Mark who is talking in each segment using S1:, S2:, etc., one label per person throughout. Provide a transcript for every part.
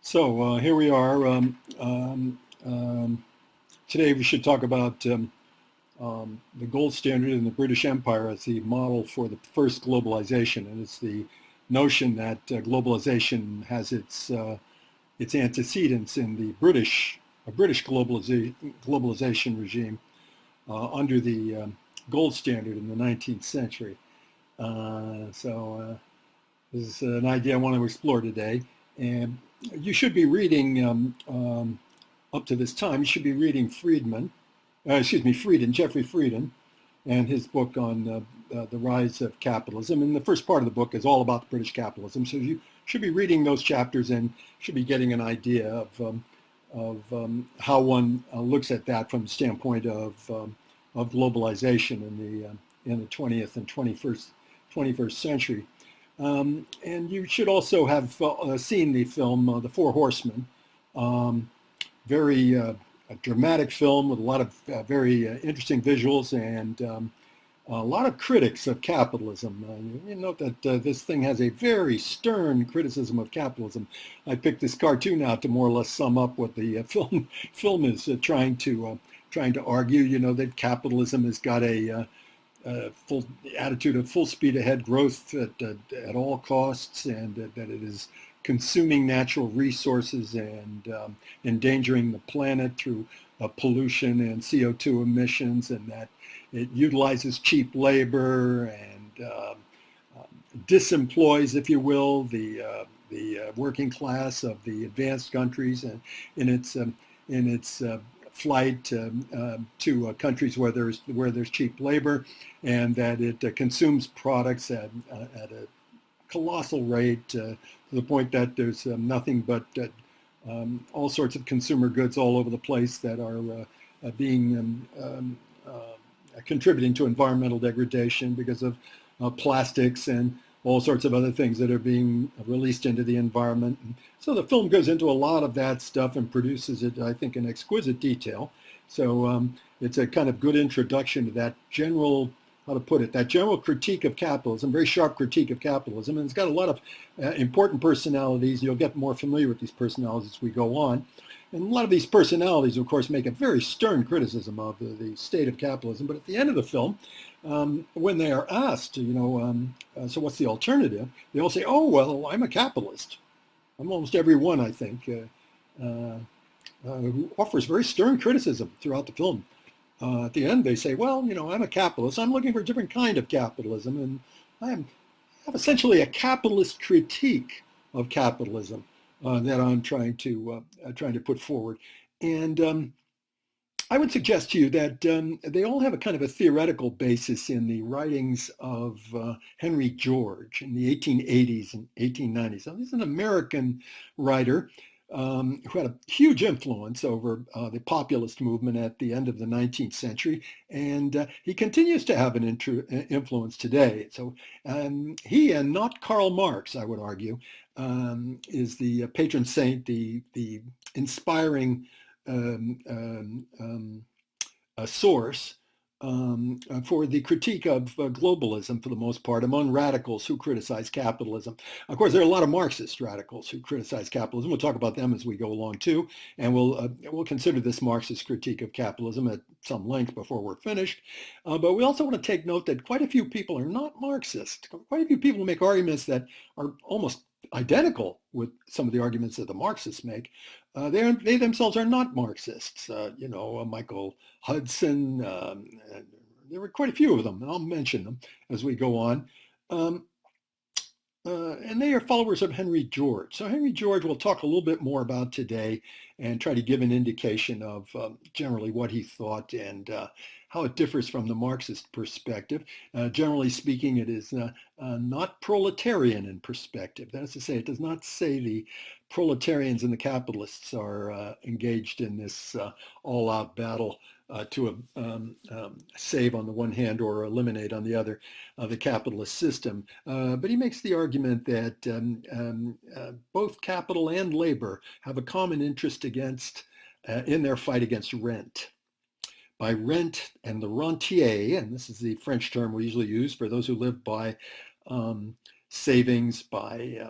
S1: So here we are. Today we should talk about the gold standard in the British Empire as the model for the first globalization, and it's the notion that globalization has its antecedents in the British globalization regime under the gold standard in the 19th century. This is an idea I want to explore today. And you should be reading, up to this time, you should be reading Frieden, Jeffrey Frieden, and his book on the rise of capitalism. And the first part of the book is all about British capitalism. So you should be reading those chapters and should be getting an idea of how one looks at that from the standpoint of globalization in the 20th and 21st century. And you should also have seen the film The Four Horsemen, very a dramatic film with a lot of very interesting visuals and a lot of critics of capitalism. You note that this thing has a very stern criticism of capitalism. I picked this cartoon out to more or less sum up what the film is trying to argue. You know, that capitalism has got a full attitude of full speed ahead growth at all costs, and that it is consuming natural resources and endangering the planet through pollution and CO2 emissions, and that it utilizes cheap labor and disemploys, if you will, the working class of the advanced countries, and in its flight to countries where there's cheap labor, and that it consumes products at a colossal rate to the point that there's nothing but all sorts of consumer goods all over the place that are being contributing to environmental degradation because of plastics and all sorts of other things that are being released into the environment. And so the film goes into a lot of that stuff and produces it, I think, in exquisite detail. So it's a kind of good introduction to that general, how to put it, that general critique of capitalism, very sharp critique of capitalism. And it's got a lot of important personalities. You'll get more familiar with these personalities as we go on. And a lot of these personalities, of course, make a very stern criticism of the state of capitalism. But at the end of the film, when they are asked, so what's the alternative? They all say, oh, well, I'm a capitalist. I'm almost every one, I think, who offers very stern criticism throughout the film. At the end, they say, well, I'm a capitalist. I'm looking for a different kind of capitalism. And I have essentially a capitalist critique of capitalism that I'm trying to put forward. And I would suggest to you that they all have a kind of a theoretical basis in the writings of Henry George in the 1880s and 1890s. So he's an American writer who had a huge influence over the populist movement at the end of the 19th century, and he continues to have an influence today. So he, and not Karl Marx, I would argue, is the patron saint, the inspiring a source for the critique of globalism, for the most part, among radicals who criticize capitalism. Of course, there are a lot of Marxist radicals who criticize capitalism. We'll talk about them as we go along too, and we'll consider this Marxist critique of capitalism at some length before we're finished. But we also want to take note that quite a few people are not Marxist. Quite a few people make arguments that are almost identical with some of the arguments that the Marxists make. They themselves are not Marxists. Michael Hudson, there were quite a few of them, and I'll mention them as we go on. And they are followers of Henry George. So Henry George we'll talk a little bit more about today and try to give an indication of generally what he thought and how it differs from the Marxist perspective. Generally speaking, it is not proletarian in perspective. That is to say, it does not say the proletarians and the capitalists are engaged in this all-out battle to save on the one hand or eliminate on the other the capitalist system. But he makes the argument that both capital and labor have a common interest in their fight against rent. By rent and the rentier, and this is the French term we usually use for those who live by savings, by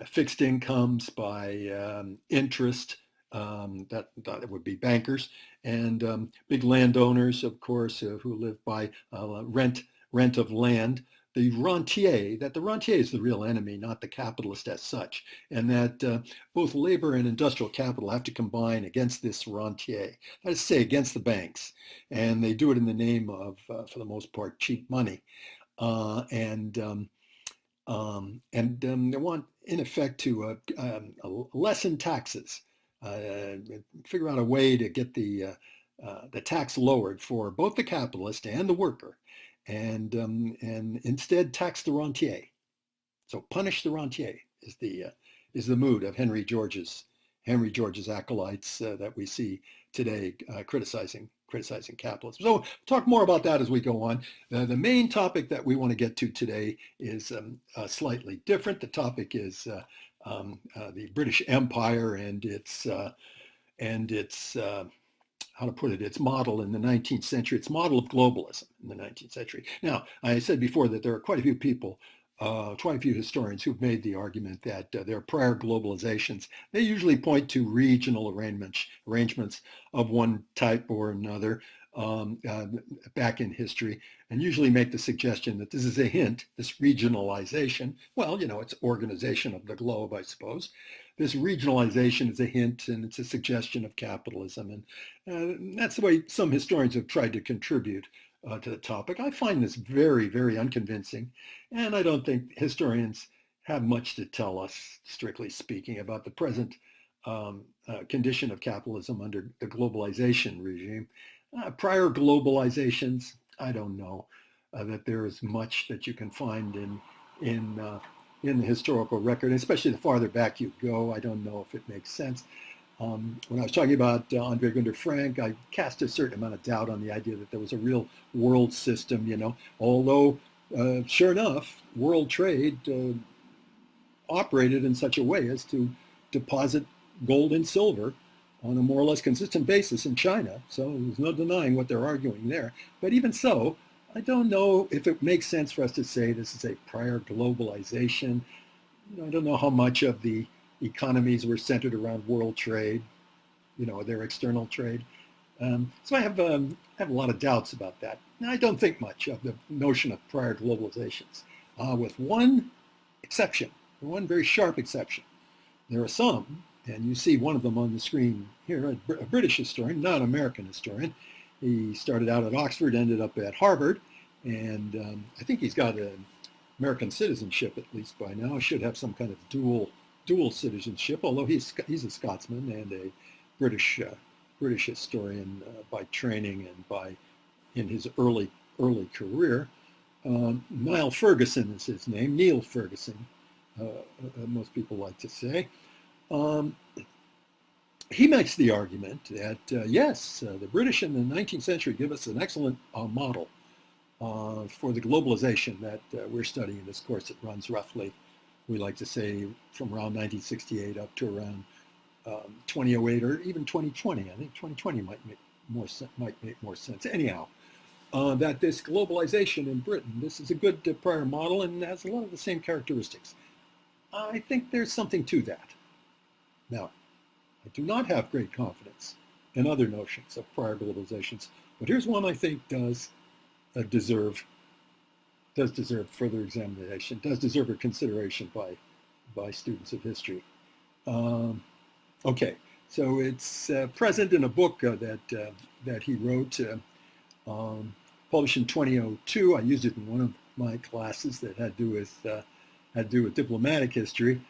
S1: fixed incomes, by interest. That would be bankers, and big landowners, of course, who live by rent of land. The rentier, that the rentier is the real enemy, not the capitalist as such, and that both labor and industrial capital have to combine against this rentier, that is to say, against the banks. And they do it in the name of, for the most part, cheap money. And they want, in effect, to lessen taxes, figure out a way to get the tax lowered for both the capitalist and the worker, and instead tax the rentier. So punish the rentier is the mood of Henry George's acolytes that we see today criticizing capitalism. So talk more about that as we go on. The main topic that we want to get to today is slightly different. The topic is the British Empire and its how to put it, its model in the 19th century, its model of globalism in the 19th century. Now, I said before that there are quite a few people, quite a few historians who've made the argument that there are prior globalizations. They usually point to regional arrangements of one type or another back in history, and usually make the suggestion that this is a hint, this regionalization. Well, it's organization of the globe, I suppose. This regionalization is a hint, and it's a suggestion of capitalism. And that's the way some historians have tried to contribute to the topic. I find this very, very unconvincing, and I don't think historians have much to tell us, strictly speaking, about the present condition of capitalism under the globalization regime. Prior globalizations, I don't know that there is much that you can find in the historical record, especially the farther back you go. I don't know if it makes sense. When I was talking about Andre Gunder Frank, I cast a certain amount of doubt on the idea that there was a real world system, although sure enough, world trade operated in such a way as to deposit gold and silver on a more or less consistent basis in China. So there's no denying what they're arguing there. But even so, I don't know if it makes sense for us to say this is a prior globalization. I don't know how much of the economies were centered around world trade, their external trade. So I have a lot of doubts about that. And I don't think much of the notion of prior globalizations, with one exception, one very sharp exception. There are some, and you see one of them on the screen here, a British historian, not an American historian. He started out at Oxford, ended up at Harvard, and I think he's got an American citizenship at least by now. Should have some kind of dual citizenship, although he's a Scotsman and a British historian by training and in his early career. Niall Ferguson is his name, Neil Ferguson, most people like to say. He makes the argument that yes, the British in the 19th century give us an excellent model for the globalization that we're studying in this course. It runs roughly, we like to say, from around 1968 up to around 2008 or even 2020. I think 2020 might make more sense. Anyhow, that this globalization in Britain, this is a good prior model and has a lot of the same characteristics. I think there's something to that. Now, I do not have great confidence in other notions of prior globalizations, but here's one I think does deserve further examination, does deserve a consideration by students of history. Okay, so it's present in a book that he wrote, published in 2002. I used it in one of my classes that had to do with diplomatic history.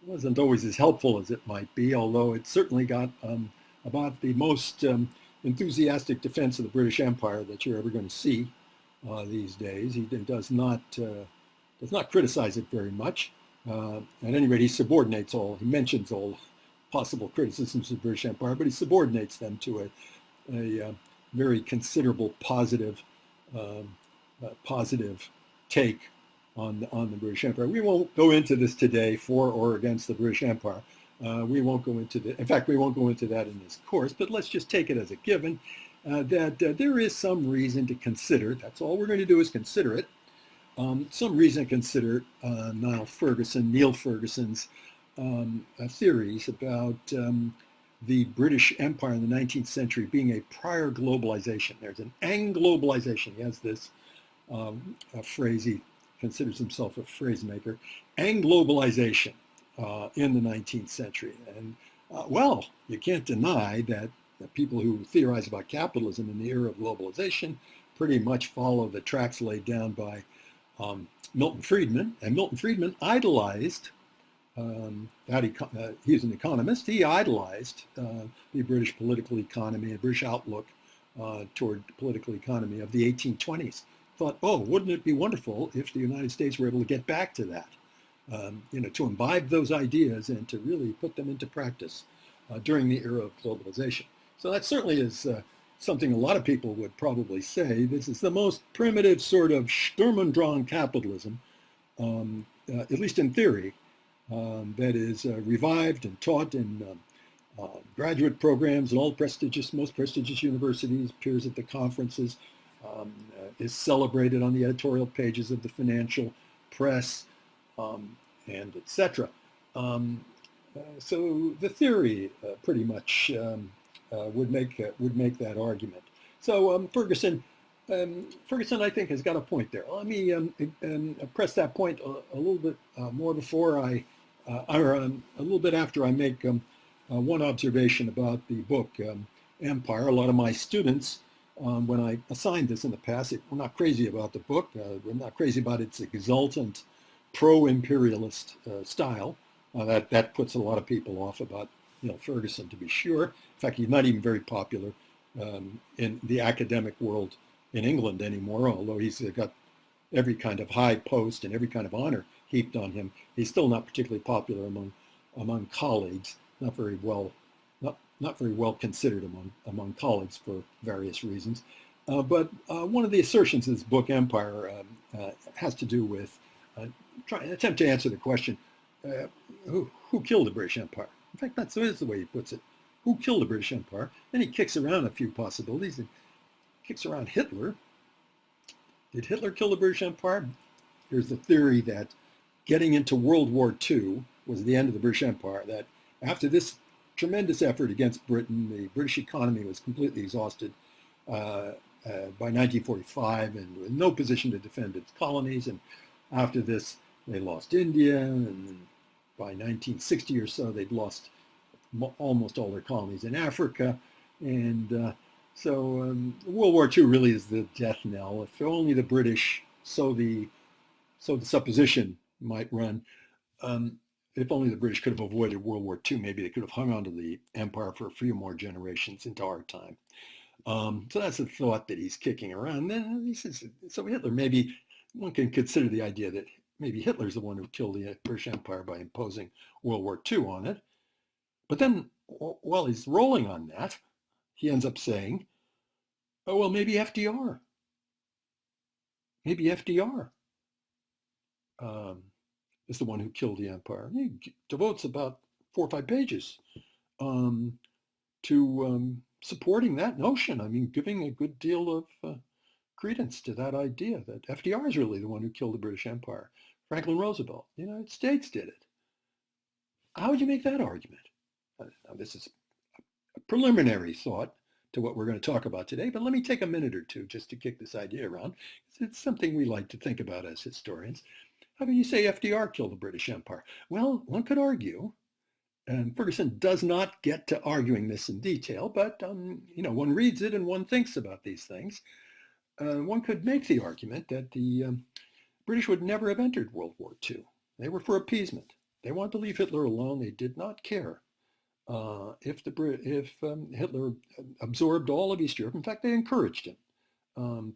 S1: It wasn't always as helpful as it might be, although it certainly got about the most enthusiastic defense of the British Empire that you're ever going to see these days. He does not criticize it very much. At any rate, he mentions all possible criticisms of the British Empire, but he subordinates them to a very considerable positive take on the British Empire. We won't go into this today, for or against the British Empire. We won't go into in fact, we won't go into that in this course, but let's just take it as a given that there is some reason to consider, that's all we're going to do is consider it, some reason to consider Niall Ferguson, Neil Ferguson's theories about the British Empire in the 19th century being a prior globalization. There's an Anglobalization. He has this phrase, he considers himself a phrase maker, Anglobalization in the 19th century. And well, you can't deny that the people who theorize about capitalism in the era of globalization pretty much follow the tracks laid down by Milton Friedman. And Milton Friedman idolized, he was an economist, he idolized the British political economy, the British outlook toward political economy of the 1820s. Thought, oh, wouldn't it be wonderful if the United States were able to get back to that, to imbibe those ideas and to really put them into practice during the era of globalization. So that certainly is something a lot of people would probably say. This is the most primitive sort of Sturm und Drang capitalism, at least in theory, that is revived and taught in graduate programs and all most prestigious universities, appears at the conferences, is celebrated on the editorial pages of the financial press, and etc. So the theory pretty much would make that argument. So Ferguson, I think, has got a point there. Let me press that point a little bit more before a little bit after I make one observation about the book Empire. A lot of my students, when I assigned this in the past, were not crazy about the book. We're not crazy about its exultant pro-imperialist style. That puts a lot of people off about Ferguson, to be sure. In fact, he's not even very popular in the academic world in England anymore, although he's got every kind of high post and every kind of honor heaped on him. He's still not particularly popular among colleagues, not very well considered among colleagues for various reasons. But one of the assertions of this book, Empire, has to do with attempt to answer the question, who killed the British Empire? In fact, that is the way he puts it. Who killed the British Empire? Then he kicks around a few possibilities and kicks around Hitler. Did Hitler kill the British Empire? There's the theory that getting into World War II was the end of the British Empire, that after this tremendous effort against Britain, the British economy was completely exhausted by 1945 and in no position to defend its colonies. And after this, they lost India, and by 1960 or so, they'd lost almost all their colonies in Africa. And so World War II really is the death knell. If only the British, so the supposition might run, if only the British could have avoided World War II, maybe they could have hung on to the empire for a few more generations into our time. So that's the thought that he's kicking around. Then he says, so Hitler, maybe one can consider the idea that maybe Hitler's the one who killed the British Empire by imposing World War II on it. But then while he's rolling on that, he ends up saying, oh, well, maybe FDR. Maybe FDR is the one who killed the empire. He devotes about 4 or 5 pages to supporting that notion. I mean, giving a good deal of credence to that idea that FDR is really the one who killed the British Empire. Franklin Roosevelt, the United States did it. How would you make that argument? Now, this is a preliminary thought to what we're going to talk about today, but let me take a minute or two just to kick this idea around. It's something we like to think about as historians. How can you say FDR killed the British Empire? Well, one could argue, and Ferguson does not get to arguing this in detail, but one reads it and one thinks about these things. One could make the argument that the British would never have entered World War II. They were for appeasement. They wanted to leave Hitler alone. They did not care if Hitler absorbed all of East Europe. In fact, they encouraged him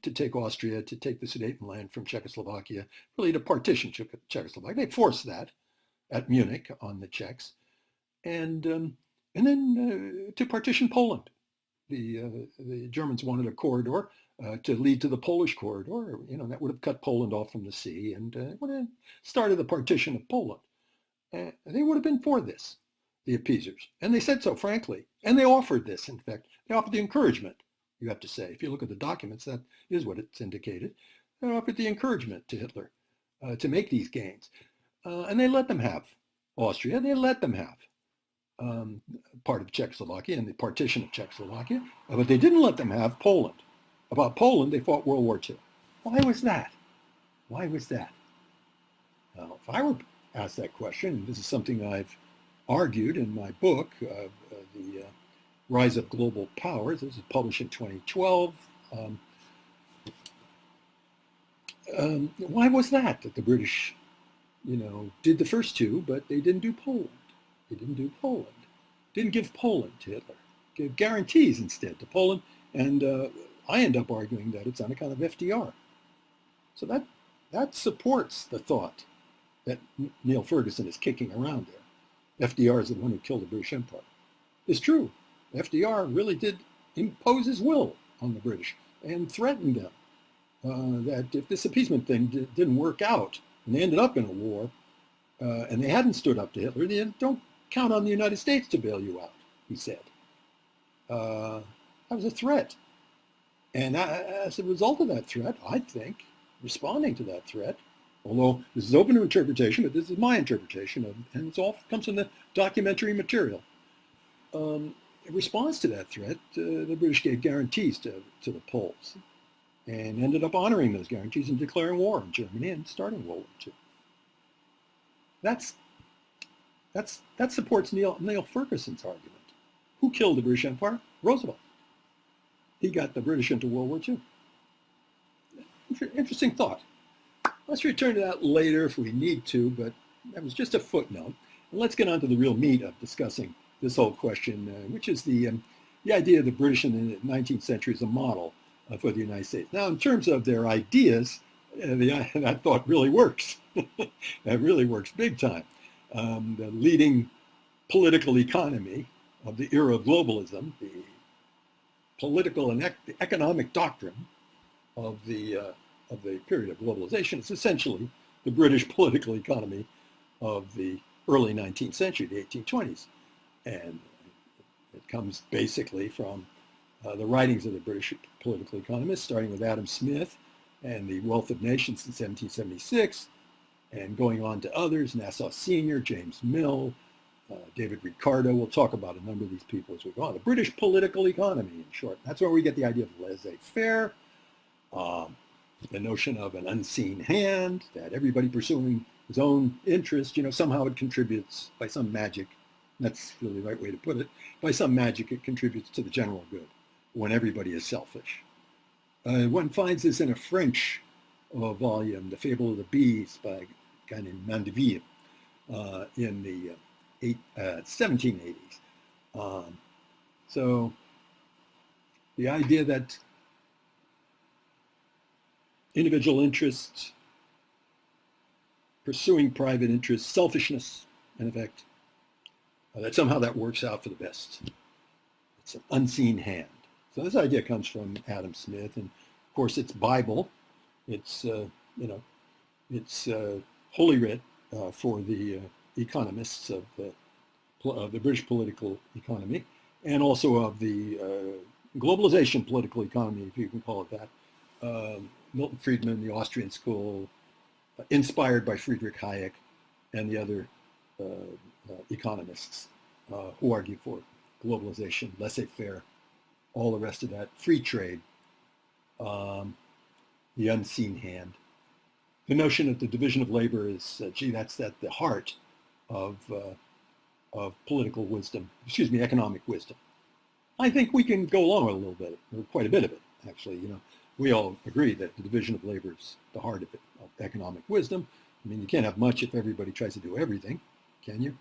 S1: to take Austria, to take the Sudetenland from Czechoslovakia, really to partition Czechoslovakia. They forced that at Munich on the Czechs, and then to partition Poland. The Germans wanted a corridor to lead to the Polish corridor. That would have cut Poland off from the sea and would have started the partition of Poland. They would have been for this, the appeasers, and they said so frankly. And they offered this. In fact, they offered the encouragement. You have to say, if you look at the documents, that is what it's indicated. They offered the encouragement to Hitler to make these gains. And they let them have Austria. They let them have part of Czechoslovakia and the partition of Czechoslovakia, but they didn't let them have Poland. About Poland, they fought World War II. Why was that? Why was that? Now, if I were asked that question, and this is something I've argued in my book, The Rise of Global Powers, this was published in 2012. Why was that the British, did the first two, but they didn't do Poland? They didn't do Poland. Didn't give Poland to Hitler. Gave guarantees instead to Poland, and I end up arguing that it's on account of FDR. So that supports the thought that Neil Ferguson is kicking around there. FDR is the one who killed the British Empire. It's true. FDR really did impose his will on the British and threatened them that if this appeasement thing didn't work out and they ended up in a war and they hadn't stood up to Hitler, then don't count on the United States to bail you out, he said. That was a threat. And as a result of that threat, I think, responding to that threat, although this is open to interpretation, but this is my interpretation, and it all comes from the documentary material. In response to that threat, the British gave guarantees to the Poles and ended up honoring those guarantees and declaring war on Germany and starting World War II. That supports Neil Ferguson's argument. Who killed the British Empire? Roosevelt. He got the British into World War II. Interesting thought. Let's return to that later if we need to, but that was just a footnote. And let's get on to the real meat of discussing this whole question, which is the idea of the British in the 19th century as a model for the United States. Now, in terms of their ideas, that thought really works. That really works big time. The leading political economy of the era of globalism, the political and economic doctrine of the period of globalization, is essentially the British political economy of the early 19th century, the 1820s. And it comes basically from the writings of the British political economists, starting with Adam Smith and The Wealth of Nations in 1776, and going on to others, Nassau Senior, James Mill, David Ricardo. We'll talk about a number of these people as we go on. The British political economy, in short. That's where we get the idea of laissez-faire, the notion of an unseen hand, that everybody pursuing his own interest, somehow it contributes by some magic. That's really the right way to put it. By some magic, it contributes to the general good when everybody is selfish. One finds this in a French volume, The Fable of the Bees by a guy named Mandeville in the 1780s. So the idea that individual interests, pursuing private interests, selfishness, in effect, that somehow that works out for the best. It's an unseen hand. So this idea comes from Adam Smith, and of course it's Bible. It's it's holy writ for the economists of the British political economy, and also of the globalization political economy, if you can call it that. Milton Friedman, the Austrian school, inspired by Friedrich Hayek and the other economists who argue for globalization, laissez-faire, all the rest of that, free trade, the unseen hand. The notion of the division of labor is, that's at the heart of political wisdom, economic wisdom. I think we can go along with a little bit, or quite a bit of it, actually. We all agree that the division of labor is the heart of it, of economic wisdom. I mean, you can't have much if everybody tries to do everything, can you?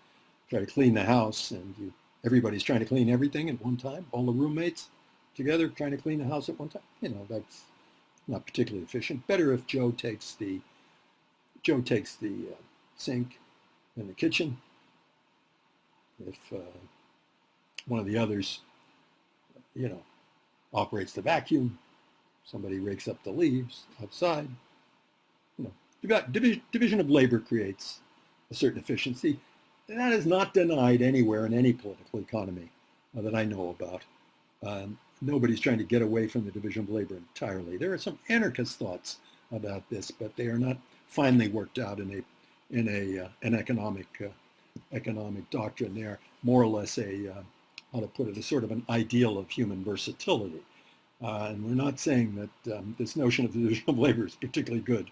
S1: Try to clean the house, and everybody's trying to clean everything at one time, all the roommates together trying to clean the house at one time. That's not particularly efficient. Better if Joe takes the sink in the kitchen. If one of the others, operates the vacuum, somebody rakes up the leaves outside. Division of labor creates a certain efficiency. And that is not denied anywhere in any political economy that I know about. Nobody's trying to get away from the division of labor entirely. There are some anarchist thoughts about this, but they are not finally worked out in an economic doctrine. They are more or less how to put it, a sort of an ideal of human versatility. And we're not saying that this notion of the division of labor is particularly good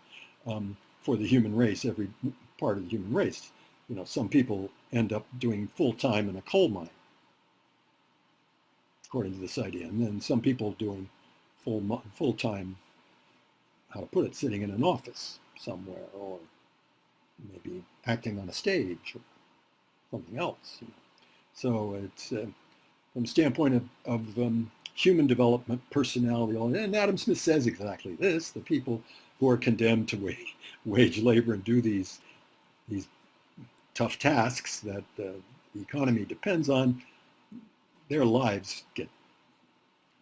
S1: for the human race, every part of the human race. Some people end up doing full time in a coal mine, according to this idea, and then some people doing full time, how to put it, sitting in an office somewhere, or maybe acting on a stage or something else. So it's from the standpoint of human development, personality, and Adam Smith says exactly this: the people who are condemned to wage labor and do these tough tasks that the economy depends on, their lives get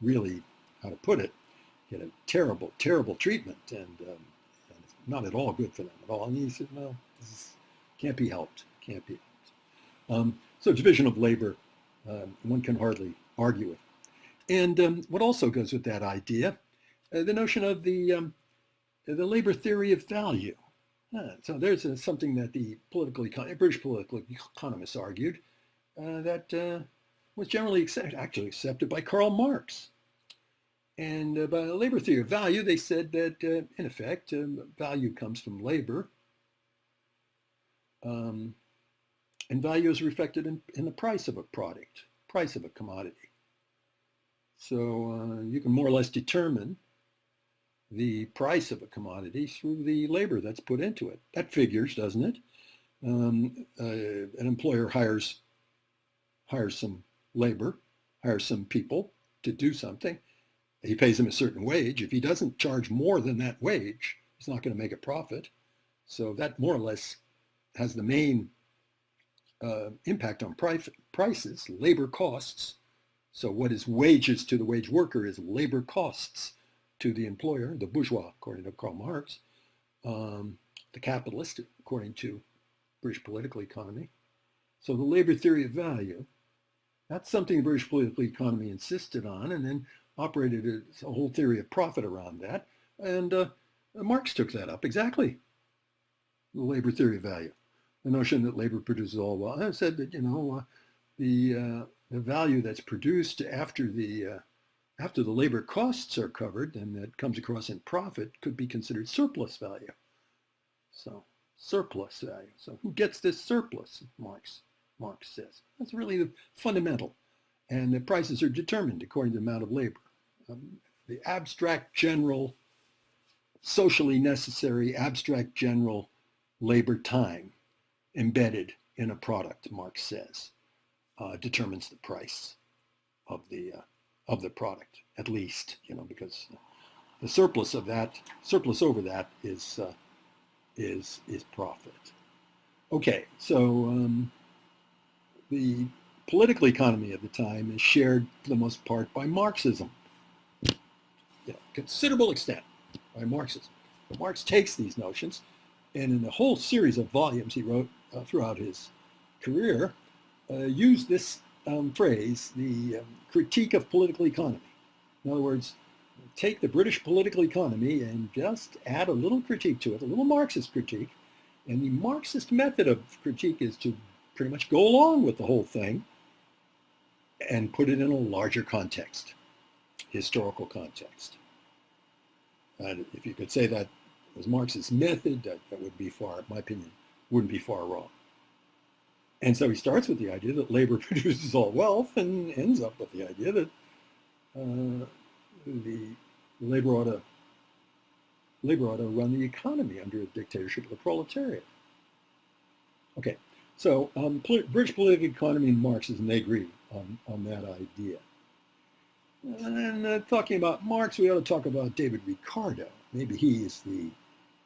S1: really, how to put it, get a terrible, terrible treatment, and it's not at all good for them at all. And he said, no, this can't be helped, can't be helped. So division of labor, one can hardly argue with. And what also goes with that idea, the notion of the labor theory of value. So there's something that the British political economists argued that was generally accepted by Karl Marx. And by the labor theory of value, they said that, in effect, value comes from labor, and value is reflected in the price of a product, price of a commodity. So you can more or less determine the price of a commodity through the labor that's put into it. That figures, doesn't it? An employer hires some labor, hires some people to do something. He pays them a certain wage. If he doesn't charge more than that wage, he's not going to make a profit. So that more or less has the main impact on prices, labor costs. So what is wages to the wage worker is labor costs to the employer, the bourgeois, according to Karl Marx, the capitalist, according to British political economy. So the labor theory of value, that's something the British political economy insisted on, and then operated a whole theory of profit around that. And Marx took that up, exactly, the labor theory of value. The notion that labor produces all wealth. I said that, the value that's produced after the labor costs are covered and that comes across in profit could be considered surplus value. So surplus value. So who gets this surplus? Marx says. That's really the fundamental. And the prices are determined according to the amount of labor. The abstract general, socially necessary, abstract general labor time embedded in a product, Marx says, determines the price of the product, at least, because the surplus over that is profit. Okay, so the political economy of the time is shared for the most part by Marxism, considerable extent by Marxism. But Marx takes these notions, and in a whole series of volumes he wrote throughout his career, used this phrase, the critique of political economy. In other words, take the British political economy and just add a little critique to it, a little Marxist critique. And the Marxist method of critique is to pretty much go along with the whole thing and put it in a larger context, historical context. And if you could say that was Marx's method, that would be far, in my opinion, wouldn't be far wrong. And so he starts with the idea that labor produces all wealth and ends up with the idea that the labor ought to run the economy under a dictatorship of the proletariat. Okay, so British political economy and Marxism, they agree on that idea. And talking about Marx, we ought to talk about David Ricardo. Maybe he is the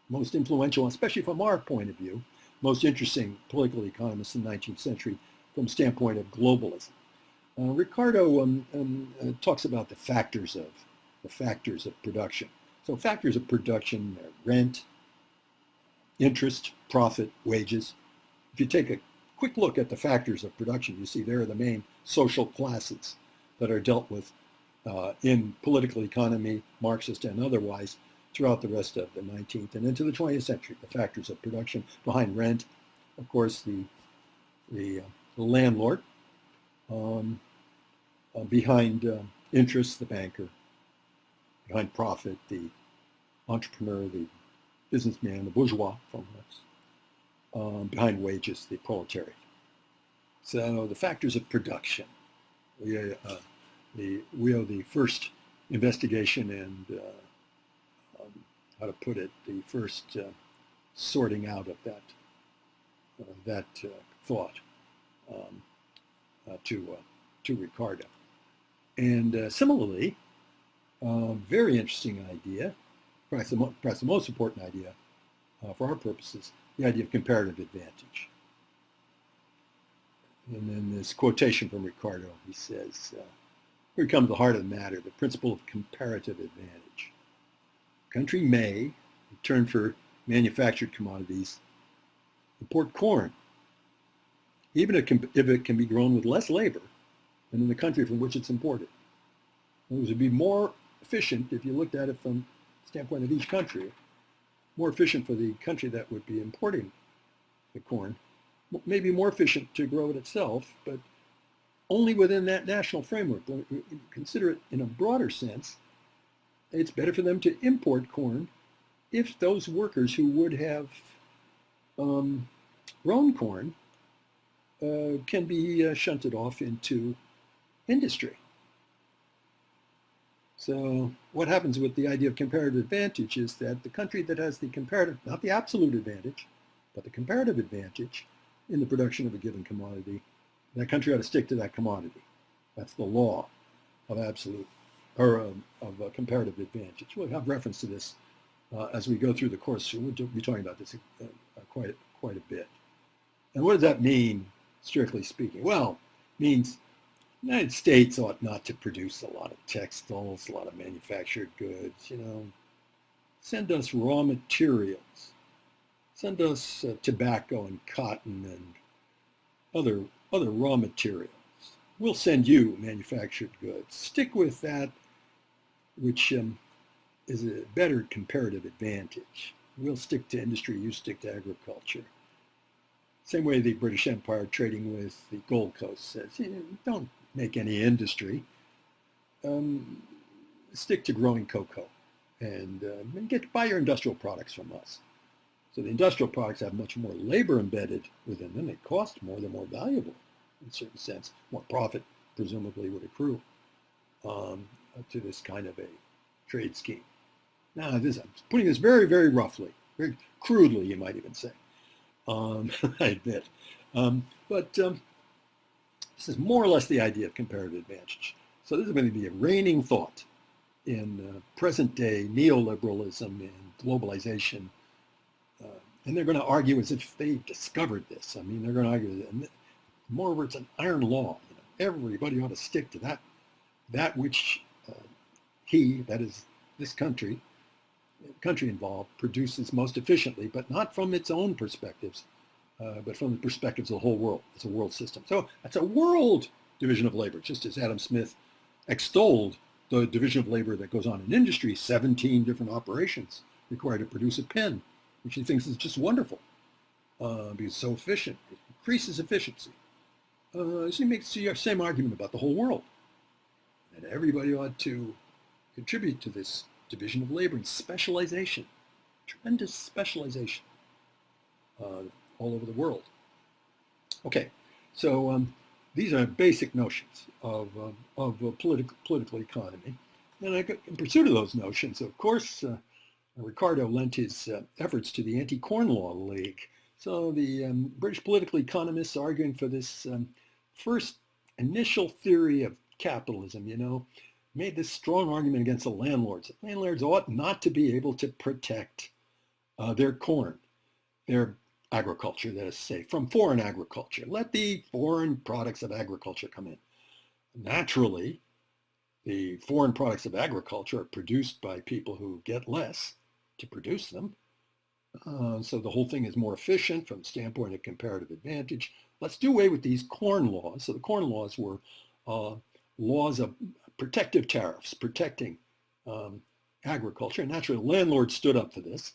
S1: most influential, especially from our point of view, most interesting political economist in the 19th century from the standpoint of globalism. Ricardo talks about the factors of production. So factors of production are rent, interest, profit, wages. If you take a quick look at the factors of production, you see there are the main social classes that are dealt with in political economy, Marxist and otherwise, throughout the rest of the 19th and into the 20th century. The factors of production behind rent, of course, the landlord, behind interest, the banker, behind profit, the entrepreneur, the businessman, the bourgeois, from Marx, behind wages, the proletariat. So the factors of production. We owe the first investigation and how to put it, the first sorting out of that thought to Ricardo. And similarly, very interesting idea, perhaps the most important idea for our purposes, the idea of comparative advantage. And then this quotation from Ricardo, he says, here we come to the heart of the matter, the principle of comparative advantage. A country may, in return for manufactured commodities, import corn, even if it can be grown with less labor than in the country from which it's imported. It would be more efficient, if you looked at it from the standpoint of each country, more efficient for the country that would be importing the corn, maybe more efficient to grow it itself, but only within that national framework. Consider it in a broader sense, it's better for them to import corn if those workers who would have grown corn can be shunted off into industry. So what happens with the idea of comparative advantage is that the country that has the comparative, not the absolute advantage, but the comparative advantage in the production of a given commodity, that country ought to stick to that commodity. That's the law of absolute, or of comparative advantage. We'll have reference to this as we go through the course. We'll be talking about this quite a bit. And what does that mean, strictly speaking? Well, it means the United States ought not to produce a lot of textiles, a lot of manufactured goods, Send us raw materials. Send us tobacco and cotton and other raw materials. We'll send you manufactured goods. Stick with that which is a better comparative advantage. We'll stick to industry, you stick to agriculture. Same way the British Empire trading with the Gold Coast says, don't make any industry. Stick to growing cocoa and buy your industrial products from us. So the industrial products have much more labor embedded within them. They cost more, they're more valuable in a certain sense. More profit presumably would accrue to this kind of a trade scheme. Now, I'm putting this very, very roughly, very crudely, you might even say, I admit. But this is more or less the idea of comparative advantage. So this is going to be a reigning thought in present-day neoliberalism and globalization. And they're going to argue as if they discovered this. I mean, they're going to argue that, moreover, it's an iron law. Everybody ought to stick to that which that is this country involved, produces most efficiently, but not from its own perspectives, but from the perspectives of the whole world. It's a world system. So that's a world division of labor, just as Adam Smith extolled the division of labor that goes on in industry, 17 different operations required to produce a pen, which he thinks is just wonderful because it's so efficient. It increases efficiency. So he makes the same argument about the whole world. And everybody ought to contribute to this division of labor and specialization, tremendous specialization all over the world. Okay, so these are basic notions of political economy. And in pursuit of those notions, of course, Ricardo lent his efforts to the Anti-Corn Law League. So the British political economists arguing for this first initial theory of capitalism, made this strong argument against the landlords. The landlords ought not to be able to protect their corn, their agriculture, that is to say, from foreign agriculture. Let the foreign products of agriculture come in. Naturally, the foreign products of agriculture are produced by people who get less to produce them. So the whole thing is more efficient from the standpoint of comparative advantage. Let's do away with these corn laws. So the corn laws were laws of protective tariffs, protecting agriculture. And naturally, landlords stood up for this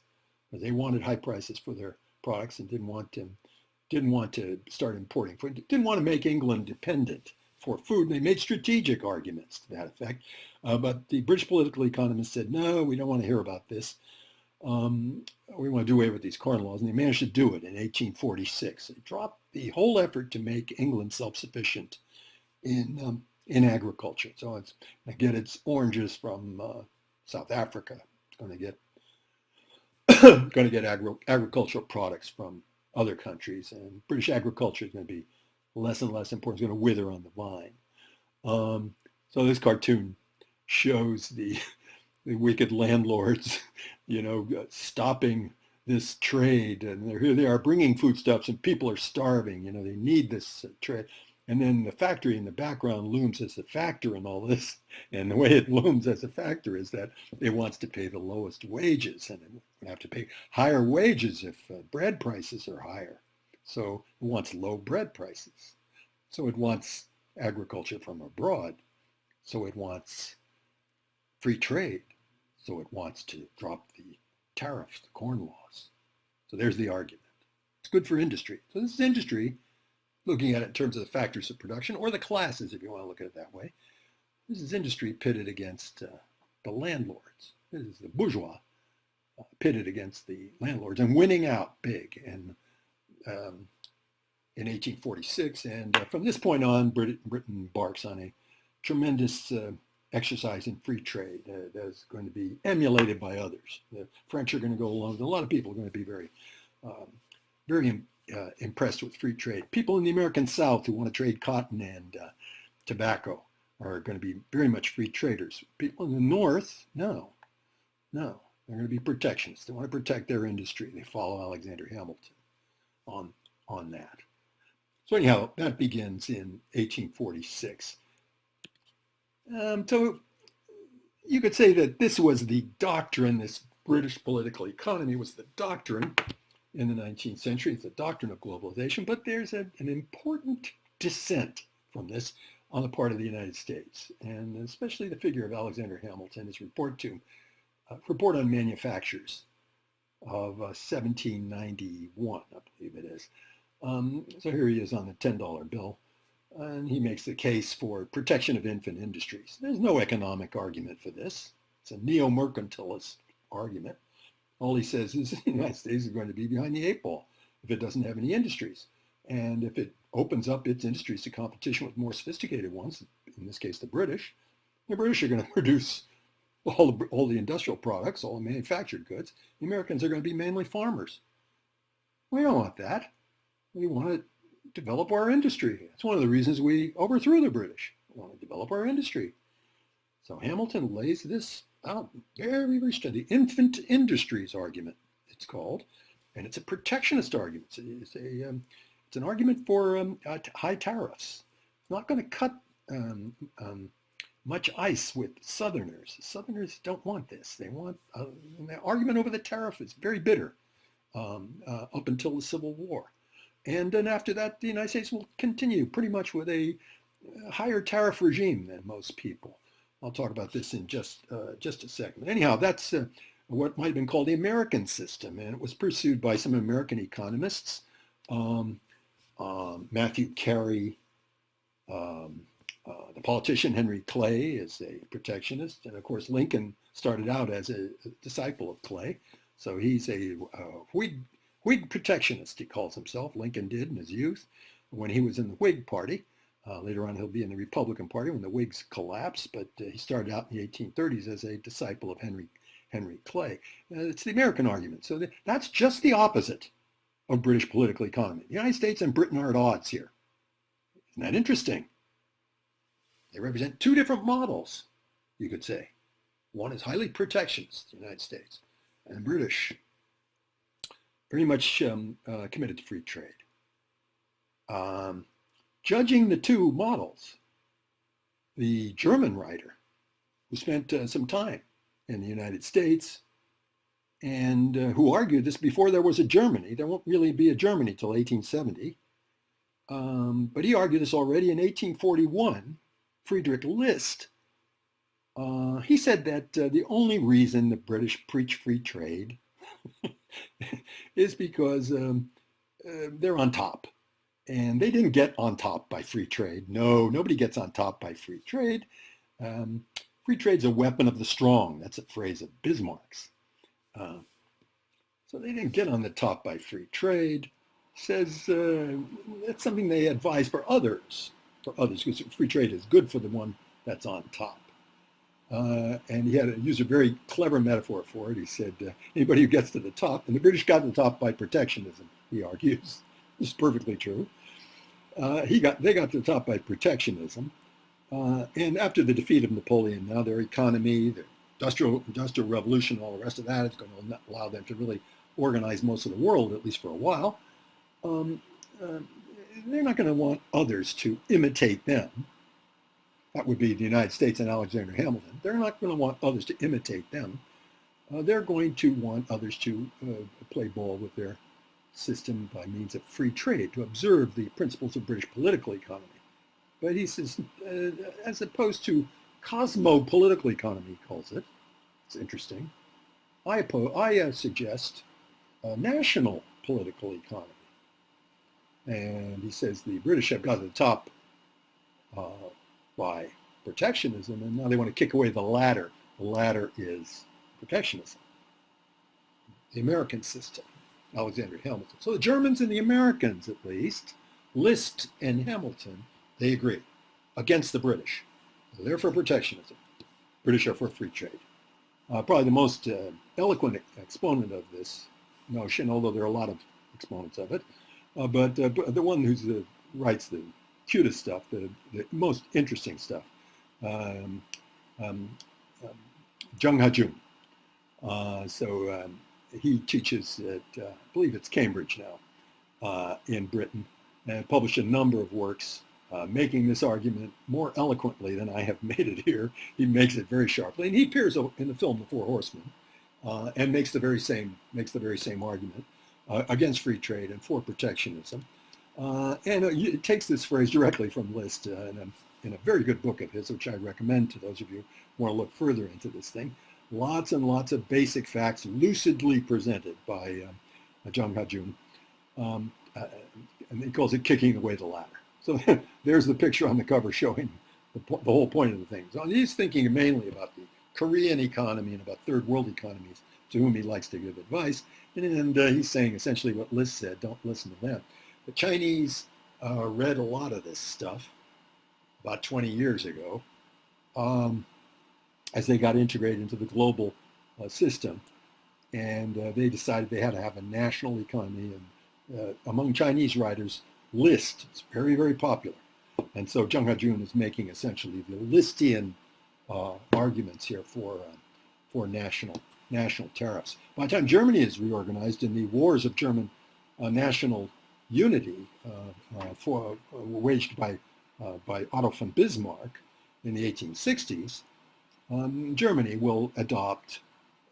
S1: because they wanted high prices for their products and didn't want to start importing food, didn't want to make England dependent for food. They made strategic arguments to that effect. But the British political economists said, no, we don't want to hear about this. We want to do away with these corn laws. And they managed to do it in 1846. They dropped the whole effort to make England self-sufficient in agriculture. So it's going to get its oranges from South Africa. It's going to get agricultural products from other countries, and British agriculture is going to be less and less important. It's going to wither on the vine. So this cartoon shows the wicked landlords, stopping this trade, and here they are bringing foodstuffs, and people are starving. They need this trade. And then the factory in the background looms as a factor in all this. And the way it looms as a factor is that it wants to pay the lowest wages, and it would have to pay higher wages if bread prices are higher. So it wants low bread prices. So it wants agriculture from abroad. So it wants free trade. So it wants to drop the tariffs, the corn laws. So there's the argument. It's good for industry. So this is industry, looking at it in terms of the factors of production, or the classes, if you want to look at it that way. This is industry pitted against the landlords. This is the bourgeois pitted against the landlords and winning out big in 1846. And from this point on, Britain embarks on a tremendous exercise in free trade that's going to be emulated by others. The French are going to go along. A lot of people are going to be very impressed with free trade. People in the American South who want to trade cotton and tobacco are going to be very much free traders. People in the North, no. They're going to be protectionists. They want to protect their industry. They follow Alexander Hamilton on that. So anyhow, that begins in 1846. So you could say that this was the doctrine, this British political economy was the doctrine in the 19th century. It's the doctrine of globalization, but there's an important dissent from this on the part of the United States, and especially the figure of Alexander Hamilton, his report on manufactures of 1791, I believe it is. So here he is on the $10 bill, and he makes the case for protection of infant industries. There's no economic argument for this. It's a neo-mercantilist argument. All he says is the United States is going to be behind the 8 ball if it doesn't have any industries. And if it opens up its industries to competition with more sophisticated ones, in this case the British are going to produce all the industrial products, all the manufactured goods. The Americans are going to be mainly farmers. We don't want that. We want to develop our industry. It's one of the reasons we overthrew the British. We want to develop our industry. So Hamilton lays this out very, very strong. The infant industries argument, it's called, and it's a protectionist argument. It's an argument for high tariffs. It's not going to cut much ice with Southerners. Southerners don't want this. They want the argument over the tariff is very bitter up until the Civil War. And then after that, the United States will continue pretty much with a higher tariff regime than most people. I'll talk about this in just a second. But anyhow, that's what might have been called the American system, and it was pursued by some American economists. Matthew Carey, the politician Henry Clay is a protectionist, and of course Lincoln started out as a disciple of Clay, so he's a Whig protectionist, he calls himself. Lincoln did in his youth when he was in the Whig Party. Later on, he'll be in the Republican Party when the Whigs collapsed, but he started out in the 1830s as a disciple of Henry Clay. It's the American argument. So that's just the opposite of British political economy. The United States and Britain are at odds here. Isn't that interesting? They represent two different models, you could say. One is highly protectionist, the United States, and the British, very much committed to free trade. Judging the two models, the German writer, who spent some time in the United States and who argued this before there was a Germany. There won't really be a Germany till 1870. But he argued this already in 1841. Friedrich List He said that the only reason the British preach free trade is because they're on top. And they didn't get on top by free trade. No, nobody gets on top by free trade. Um, Free trade's a weapon of the strong. That's a phrase of Bismarck's. Uh, so they didn't get on the top by free trade. Says that's something they advise for others, because free trade is good for the one that's on top. And he used a very clever metaphor for it. He said, anybody who gets to the top, and the British got to the top by protectionism, he argues. This is perfectly true. They got to the top by protectionism. And after the defeat of Napoleon, now their economy, their industrial revolution, all the rest of that is going to allow them to really organize most of the world, at least for a while. They're not going to want others to imitate them. That would be the United States and Alexander Hamilton. They're not going to want others to imitate them. They're going to want others to play ball with their system by means of free trade, to observe the principles of British political economy. But he says, as opposed to cosmopolitical economy, he calls it. It's interesting. I suggest national political economy. And he says the British have got to the top by protectionism, and now they want to kick away the ladder. The ladder is protectionism, the American system, Alexander Hamilton. So the Germans and the Americans, at least, List and Hamilton, they agree against the British. They're for protectionism. British are for free trade. Probably the most eloquent exponent of this notion, although there are a lot of exponents of it, but the one who writes the cutest stuff, the most interesting stuff, Jung Ha-jun. He teaches at, I believe it's Cambridge now, in Britain, and published a number of works making this argument more eloquently than I have made it here. He makes it very sharply, and he appears in the film The Four Horsemen, and makes the very same argument against free trade and for protectionism. And it takes this phrase directly from List in a very good book of his, which I recommend to those of you who want to look further into this thing. Lots and lots of basic facts lucidly presented by Jung Ha-jun. And he calls it kicking away the ladder. So there's the picture on the cover showing the whole point of the thing. So he's thinking mainly about the Korean economy and about third world economies, to whom he likes to give advice. And he's saying essentially what List said, don't listen to them. The Chinese read a lot of this stuff about 20 years ago as they got integrated into the global system. And they decided they had to have a national economy. And among Chinese writers, List is very, very popular. And so Jung Ha-jun is making essentially the Listian arguments here for national tariffs. By the time Germany is reorganized in the wars of German national unity were waged by Otto von Bismarck in the 1860s, Germany will adopt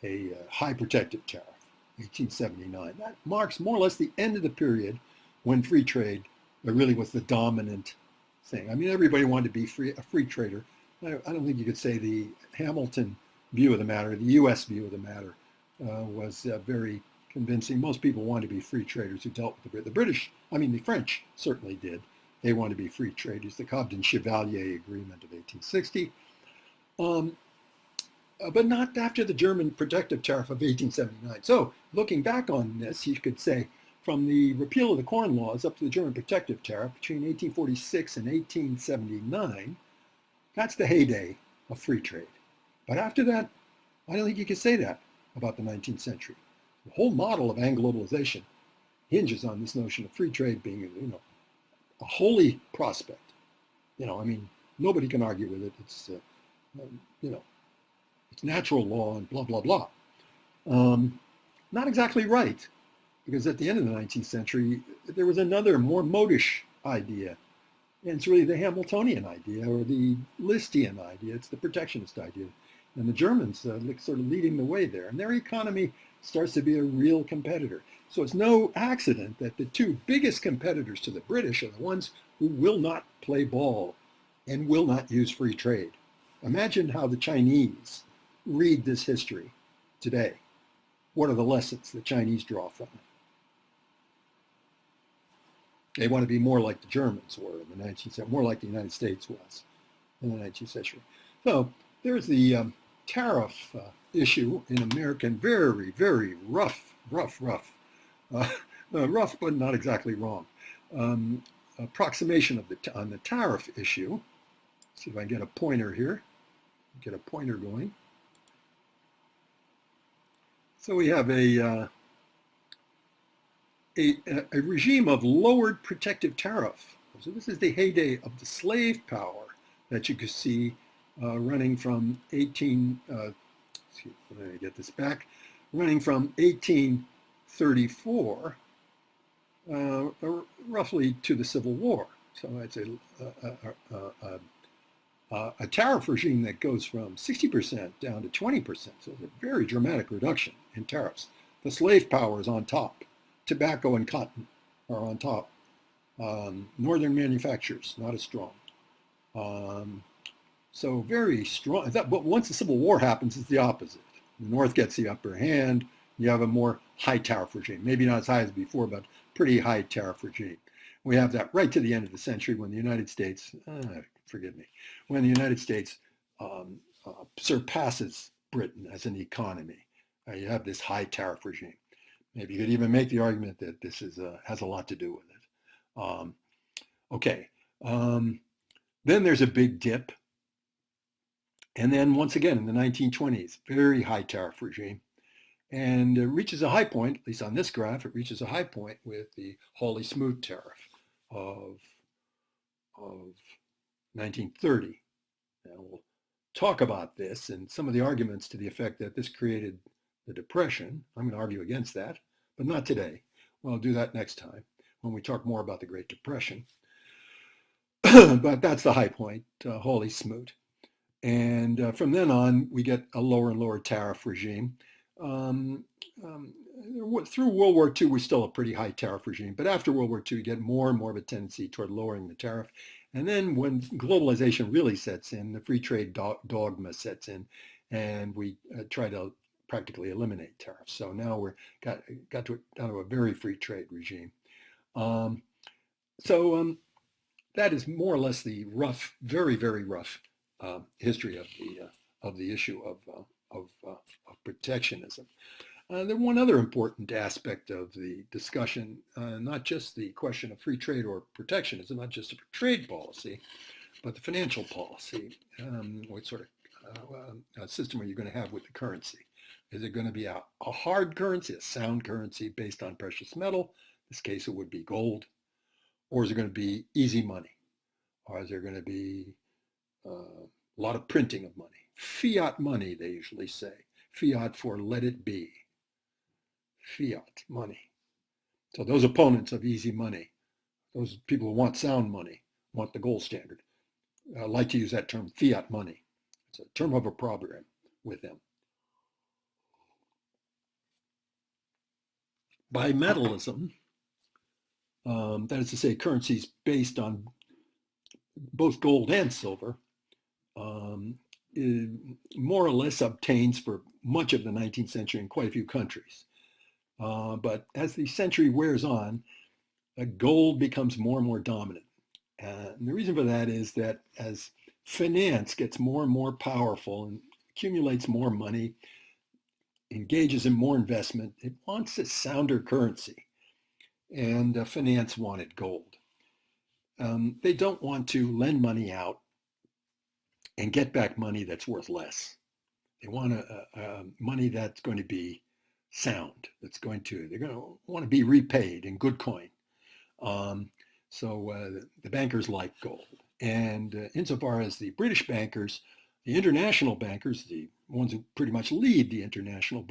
S1: a high protective tariff, 1879. That marks more or less the end of the period when free trade really was the dominant thing. I mean, everybody wanted to be a free trader. I don't think you could say the Hamilton view of the matter, the U.S. view of the matter, was very convincing. Most people wanted to be free traders who dealt with the British. I mean, the French certainly did. They wanted to be free traders. The Cobden-Chevalier Agreement of 1860. But not after the German protective tariff of 1879. So looking back on this, you could say from the repeal of the Corn Laws up to the German protective tariff between 1846 and 1879, that's the heyday of free trade. But after that, I don't think you could say that about the 19th century. The whole model of Anglobalization hinges on this notion of free trade being, a holy prospect. I mean, nobody can argue with it. It's, it's natural law and blah, blah, blah. Not exactly right, because at the end of the 19th century, there was another more modish idea. And it's really the Hamiltonian idea or the Listian idea. It's the protectionist idea. And the Germans sort of leading the way there. And their economy starts to be a real competitor. So it's no accident that the two biggest competitors to the British are the ones who will not play ball and will not use free trade. Imagine how the Chinese read this history today. What are the lessons the Chinese draw from it? They want to be more like the Germans were in the 19th century, more like the United States was in the 19th century. So there's the tariff issue in American, very, very rough, rough, but not exactly wrong. Approximation on the tariff issue. See if I can get a pointer here. Get a pointer going. So we have a regime of lowered protective tariff. So this is the heyday of the slave power that you can see running from 1834 roughly to the Civil War. So it's a tariff regime that goes from 60% down to 20%. So it's a very dramatic reduction in tariffs. The slave power is on top. Tobacco and cotton are on top. Northern manufacturers, not as strong. So very strong. But once the Civil War happens, it's the opposite. The North gets the upper hand. You have a more high tariff regime. Maybe not as high as before, but pretty high tariff regime. We have that right to the end of the century when the United States, forgive me, when the United States surpasses Britain as an economy. You have this high tariff regime. Maybe you could even make the argument that this has a lot to do with it. Okay. Then there's a big dip. And then once again in the 1920s, very high tariff regime. And it reaches a high point, at least on this graph, it reaches a high point with the Hawley-Smoot tariff of 1930. Now we'll talk about this and some of the arguments to the effect that this created the Depression. I'm going to argue against that, but not today. Well, I'll do that next time when we talk more about the Great Depression. But that's the high point, Hawley-Smoot. And from then on, we get a lower and lower tariff regime. Through World War II, we're still a pretty high tariff regime. But after World War II, you get more and more of a tendency toward lowering the tariff. And then when globalization really sets in, the free trade dogma sets in, and we try to practically eliminate tariffs. So now we're got down to a very free trade regime. That is more or less the rough, very, very rough history of the issue of protectionism. There's one other important aspect of the discussion, not just the question of free trade or protectionism, not just a trade policy, but the financial policy. What sort of system are you going to have with the currency? Is it going to be a hard currency, a sound currency based on precious metal? In this case, it would be gold. Or is it going to be easy money? Or is there going to be a lot of printing of money? Fiat money, they usually say. Fiat for let it be. Fiat money. So those opponents of easy money, those people who want sound money, want the gold standard, like to use that term, fiat money. It's a term of opprobrium with them. Bimetallism, that is to say currencies based on both gold and silver, more or less obtains for much of the 19th century in quite a few countries. But as the century wears on, gold becomes more and more dominant. And the reason for that is that as finance gets more and more powerful and accumulates more money, engages in more investment, it wants a sounder currency. And finance wanted gold. They don't want to lend money out and get back money that's worth less. They want money that's going to be sound, they're going to want to be repaid in good coin. So the bankers like gold. And insofar as the British bankers, the international bankers, the ones who pretty much lead the international